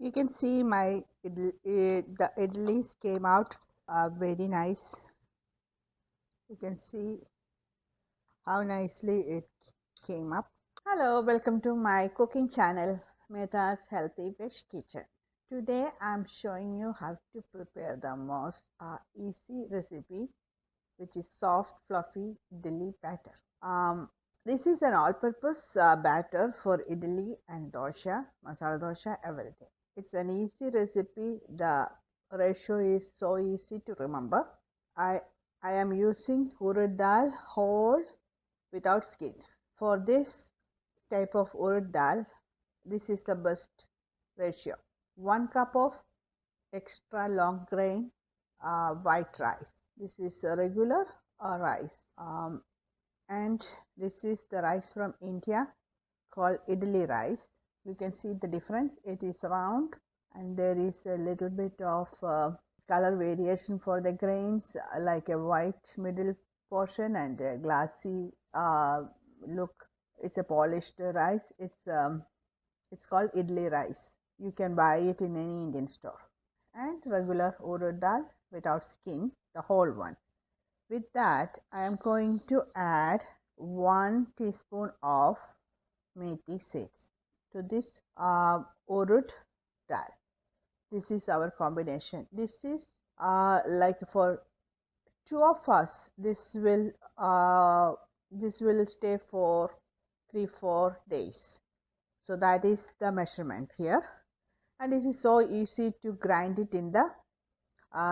You can see my the idlis came out very nice. You can see how nicely it came up. Hello, welcome to my cooking channel, Mehta's Healthy Fish Kitchen. Today I'm showing you how to prepare the most easy recipe, which is soft, fluffy idli batter. This is an all-purpose batter for idli and dosha, masala dosha, everything. It's an easy recipe. The ratio is so easy to remember. I I am using urad dal whole without skin. For this type of urad dal, this is the best ratio. 1 cup of extra long grain white rice. This is a regular rice. And this is the rice from India called idli rice. You can see the difference. It is round and there is a little bit of color variation for the grains, like a white middle portion and a glassy look. It's a polished rice. It's called idli rice. You can buy it in any Indian store. And regular urad dal without skin, the whole one. With that, I am going to add 1 teaspoon of methi seeds to this urad dal. This is our combination. This is like for 2 of us. This will stay for 3-4 days. So that is the measurement here, and it is so easy to grind it in the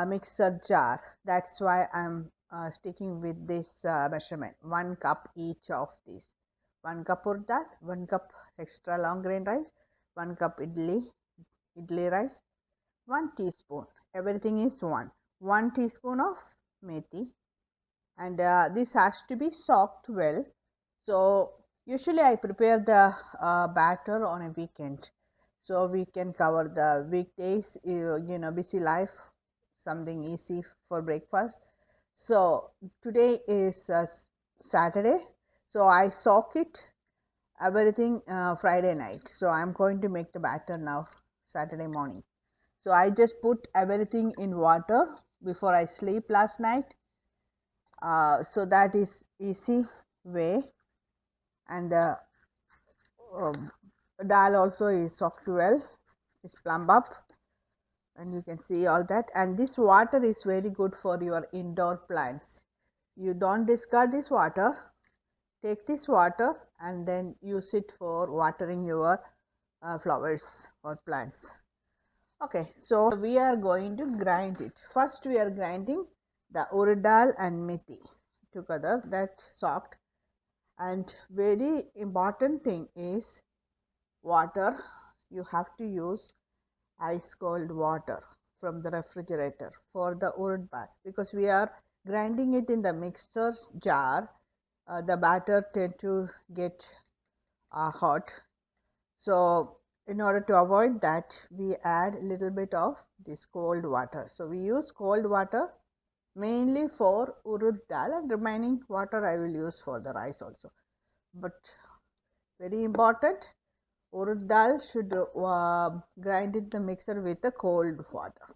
mixer jar. That's why I'm sticking with this measurement. 1 cup each of these. 1 cup urad dal, 1 cup extra long grain rice, 1 cup idli rice, 1 teaspoon. Everything is 1 teaspoon of methi, and this has to be soaked well. So usually I prepare the batter on a weekend, so we can cover the weekdays. Busy life, something easy for breakfast. So today is Saturday, so I soak it everything Friday night. So I'm going to make the batter now Saturday morning. So I just put everything in water before I sleep last night. So that is easy way, and the dal also is soaked well, it's plump up, and you can see all that. And this water is very good for your indoor plants. You don't discard this water. Take this water and then use it for watering your flowers or plants. Okay, so we are going to grind it. First we are grinding the urad dal and methi together, that soaked. And very important thing is water. You have to use ice cold water from the refrigerator for the urad dal, because we are grinding it in the mixer jar. The batter tend to get hot. So in order to avoid that, we add a little bit of this cold water. So we use cold water mainly for urad dal, and remaining water I will use for the rice also. But very important, urad dal should grind in the mixer with the cold water.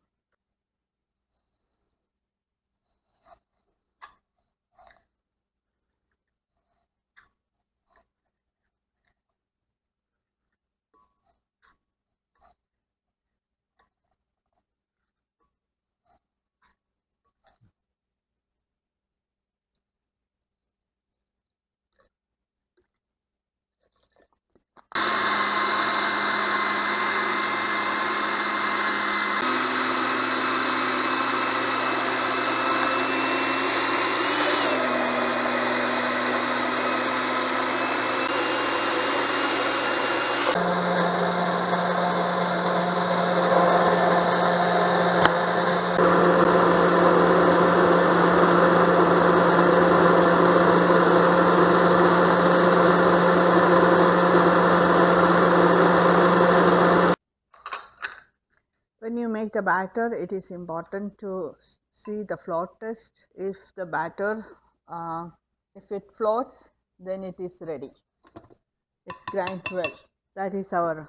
When you make the batter, it is important to see the float test. If the batter, if it floats, then it is ready. It's grind well. That is our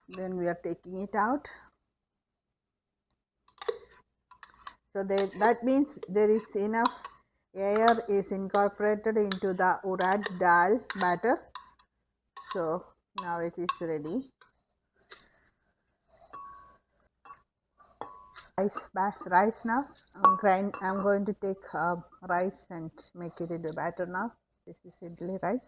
Then we are taking it out. So that means there is enough air is incorporated into the urad dal batter. So now it is ready. Rice now. I'm going to take rice and make it into batter now. This is idli rice.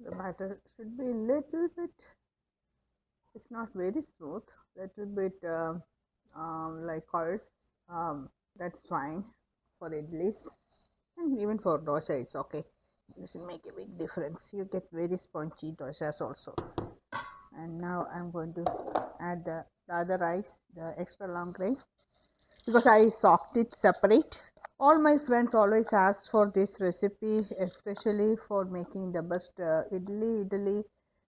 The batter should be a little bit. It's not very smooth. Little bit like coarse. That's fine for idlis, and even for dosa it's okay. It doesn't make a big difference. You get very spongy dosas also. And now I'm going to add the other rice, the extra long grain, because I soaked it separate. All my friends always ask for this recipe, especially for making the best idli. Idli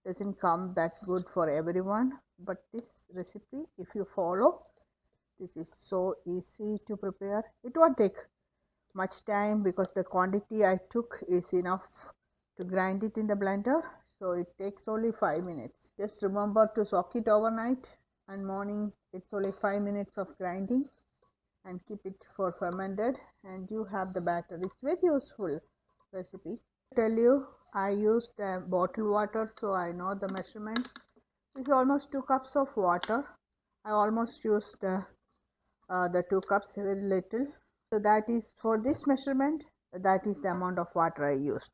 doesn't come that good for everyone, but this recipe, if you follow, this is so easy to prepare. It won't take much time because the quantity I took is enough to grind it in the blender. So it takes only 5 minutes. Just remember to soak it overnight, and morning it's only 5 minutes of grinding, and keep it for fermented, and you have the batter. It's very useful recipe. I tell you, I used bottled water, so I know the measurements. It's almost 2 cups of water. I almost used the 2 cups, very little. So that is for this measurement, that is the amount of water I used.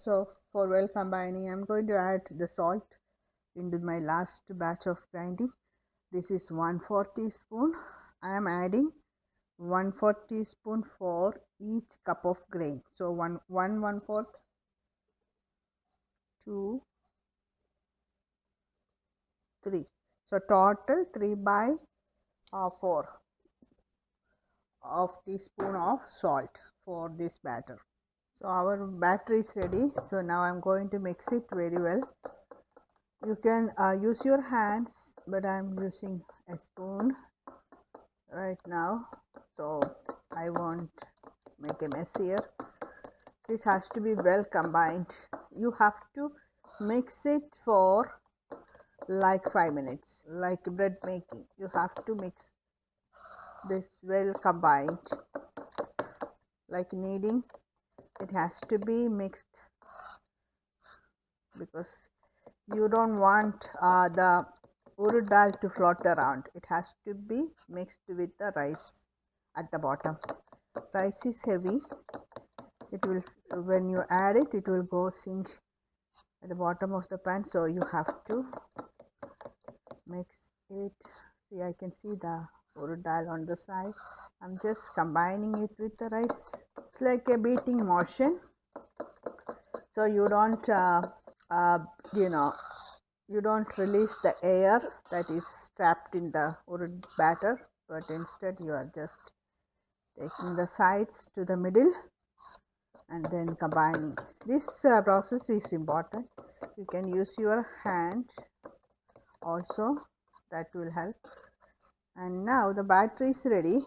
So for well combining, I'm going to add the salt into my last batch of grinding. This is 1/4 teaspoon. I am adding 1/4 teaspoon for each cup of grain. So 1/4, 2, 3. So total 3/4 of teaspoon of salt for this batter. So our batter is ready. So now I'm going to mix it very well. You can use your hands, but I'm using a spoon right now, so I won't make a mess here. This has to be well combined. You have to mix it for like 5 minutes, like bread making. You have to mix this well combined, like kneading. It has to be mixed because you don't want the urad dal to float around. It has to be mixed with the rice at the bottom. Rice is heavy. It will, when you add it, it will go sink at the bottom of the pan. So you have to mix it. See, I can see the urad dal on the side. I'm just combining it with the rice. It's like a beating motion. So you don't you don't release the air that is trapped in the urad batter, but instead you are just taking the sides to the middle and then combining. This process is important. You can use your hand also, that will help. And now the batter is ready.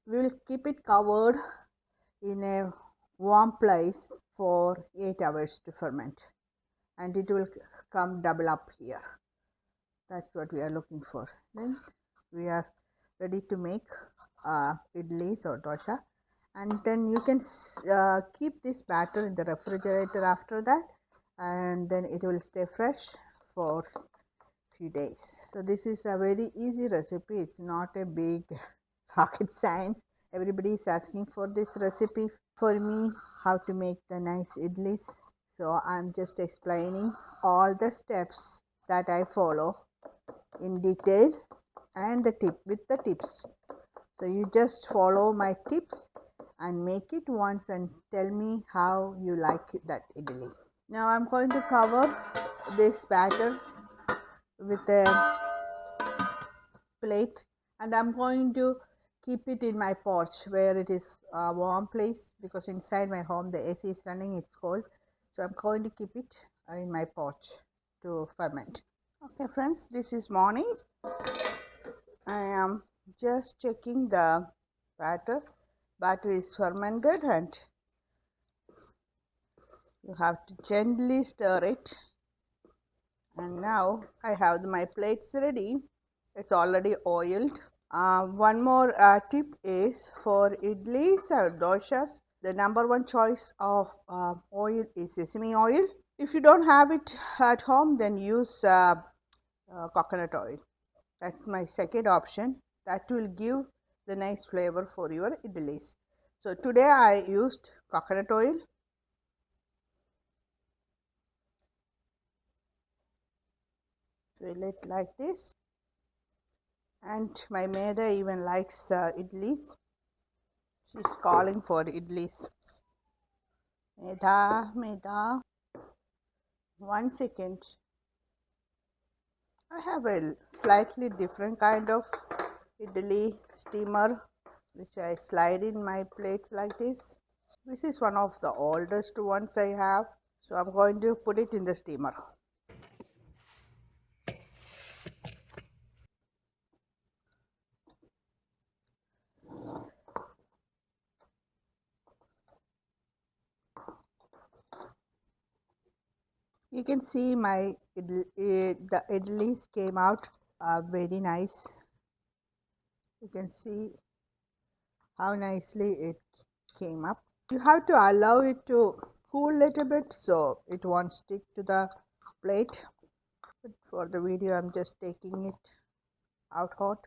We will keep it covered in a warm place for 8 hours to ferment, and it will come double up here. That's what we are looking for. Then we are ready to make idlis or dosa, and then you can keep this batter in the refrigerator after that, and then it will stay fresh for few days. So this is a very easy recipe. It's not a big rocket science. Everybody is asking for this recipe for me, how to make the nice idlis. So I'm just explaining all the steps that I follow in detail, and the tip with the tips. So you just follow my tips and make it once and tell me how you like that idli. Now I'm going to cover this batter with a plate, and I'm going to keep it in my porch where it is a warm place, because inside my home the AC is running, it's cold. So I'm going to keep it in my porch to ferment. Okay friends, this is morning. I am just checking the batter. Batter is fermented, and You have to gently stir it. And now I have my plates ready. It's already oiled. One more tip is for idlis or doshas, the number one choice of oil is sesame oil. If you don't have it at home, then use coconut oil. That's my second option. That will give the nice flavor for your idlis. So today I used coconut oil. Fill it like this. And my mother even likes idlis. She's calling for idlis. Meda, Meda. 1 second. I have a slightly different kind of idli steamer which I slide in my plates like this. This is one of the oldest ones I have. So I'm going to put it in the steamer. You can see my the idlis came out very nice. You can see how nicely it came up. You have to allow it to cool a little bit so it won't stick to the plate. But for the video, I'm just taking it out hot.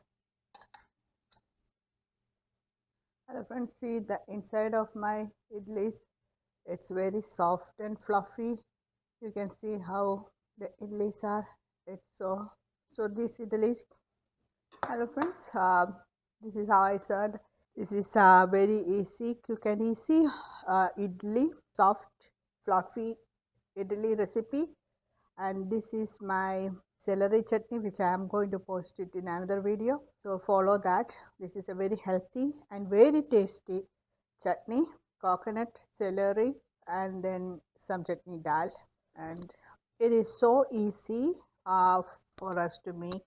Hello friends, see the inside of my idlis. It's very soft and fluffy. You can see how the idlis are. It's so this idlis. Hello friends, this is how I served. This is very easy, quick and easy idli, soft, fluffy idli recipe. And this is my celery chutney which I am going to post it in another video. So follow that. This is a very healthy and very tasty chutney, coconut, celery, and then some chutney dal. And it is so easy for us to make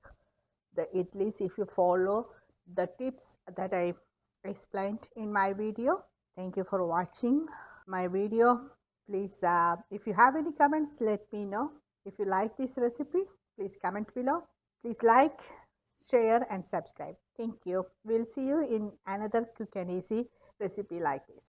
the idlis if you follow the tips that I explained in my video. Thank you for watching my video. Please, if you have any comments, let me know. If you like this recipe, please comment below. Please like, share and subscribe. Thank you. We'll see you in another quick and easy recipe like this.